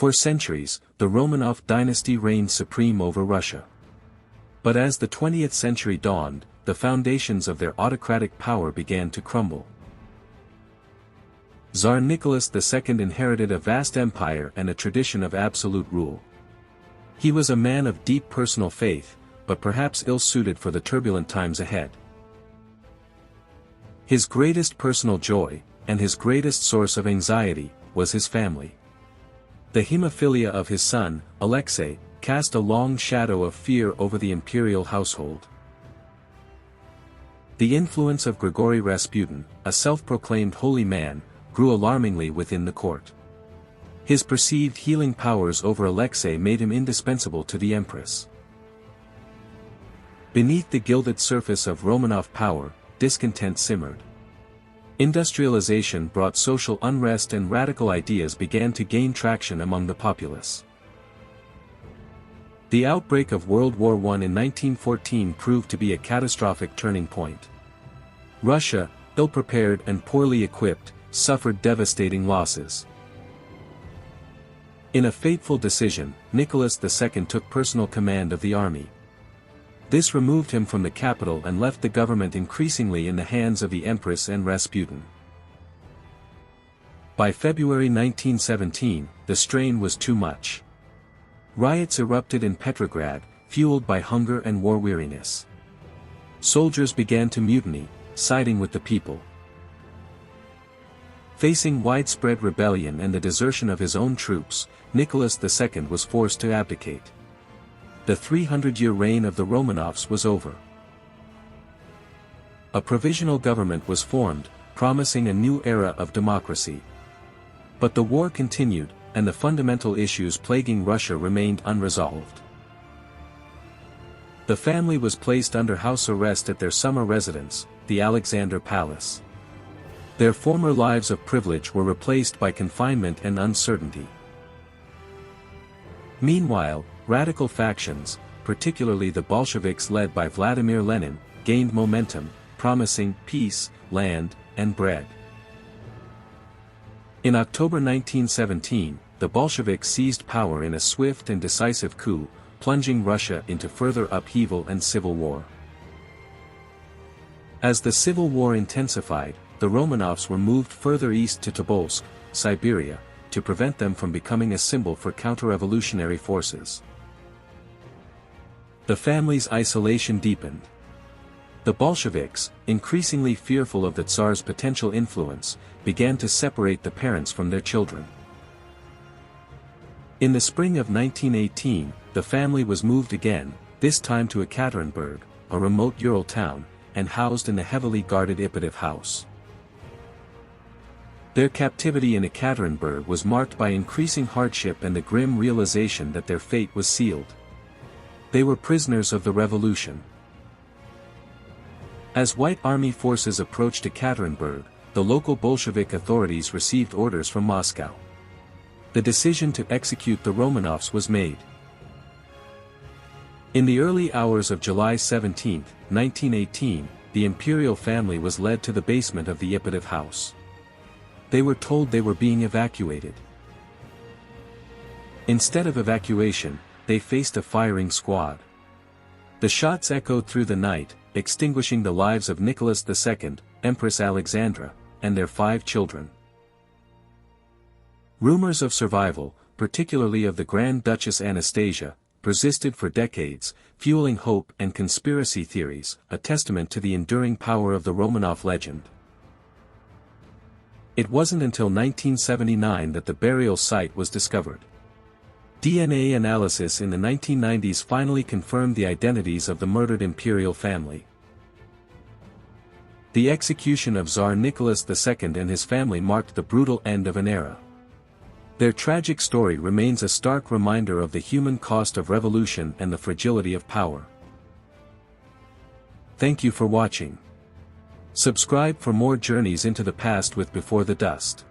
For centuries, the Romanov Dynasty reigned supreme over Russia. But as the 20th century dawned, the foundations of their autocratic power began to crumble. Tsar Nicholas II inherited a vast empire and a tradition of absolute rule. He was a man of deep personal faith, but perhaps ill-suited for the turbulent times ahead. His greatest personal joy, and his greatest source of anxiety, was his family. The hemophilia of his son, Alexei, cast a long shadow of fear over the imperial household. The influence of Grigory Rasputin, a self-proclaimed holy man, grew alarmingly within the court. His perceived healing powers over Alexei made him indispensable to the empress. Beneath the gilded surface of Romanov power, discontent simmered. Industrialization brought social unrest and radical ideas began to gain traction among the populace. The outbreak of World War I in 1914 proved to be a catastrophic turning point. Russia, ill-prepared and poorly equipped, suffered devastating losses. In a fateful decision, Nicholas II took personal command of the army. This removed him from the capital and left the government increasingly in the hands of the Empress and Rasputin. By February 1917, the strain was too much. Riots erupted in Petrograd, fueled by hunger and war weariness. Soldiers began to mutiny, siding with the people. Facing widespread rebellion and the desertion of his own troops, Nicholas II was forced to abdicate. The 300-year reign of the Romanovs was over. A provisional government was formed, promising a new era of democracy. But the war continued, and the fundamental issues plaguing Russia remained unresolved. The family was placed under house arrest at their summer residence, the Alexander Palace. Their former lives of privilege were replaced by confinement and uncertainty. Meanwhile, radical factions, particularly the Bolsheviks led by Vladimir Lenin, gained momentum, promising peace, land, and bread. In October 1917, the Bolsheviks seized power in a swift and decisive coup, plunging Russia into further upheaval and civil war. As the civil war intensified, the Romanovs were moved further east to Tobolsk, Siberia, to prevent them from becoming a symbol for counter-revolutionary forces. The family's isolation deepened. The Bolsheviks, increasingly fearful of the Tsar's potential influence, began to separate the parents from their children. In the spring of 1918, the family was moved again, this time to Ekaterinburg, a remote Ural town, and housed in the heavily guarded Ipatiev house. Their captivity in Ekaterinburg was marked by increasing hardship and the grim realization that their fate was sealed. They were prisoners of the revolution. As White Army forces approached Ekaterinburg, the local Bolshevik authorities received orders from Moscow. The decision to execute the Romanovs was made. In the early hours of July 17, 1918, the imperial family was led to the basement of the Ipatiev house. They were told they were being evacuated. Instead of evacuation, they faced a firing squad. The shots echoed through the night, extinguishing the lives of Nicholas II, Empress Alexandra, and their 5 children. Rumors of survival, particularly of the Grand Duchess Anastasia, persisted for decades, fueling hope and conspiracy theories, a testament to the enduring power of the Romanov legend. It wasn't until 1979 that the burial site was discovered. DNA analysis in the 1990s finally confirmed the identities of the murdered imperial family. The execution of Tsar Nicholas II and his family marked the brutal end of an era. Their tragic story remains a stark reminder of the human cost of revolution and the fragility of power. Thank you for watching. Subscribe for more journeys into the past with Before the Dust.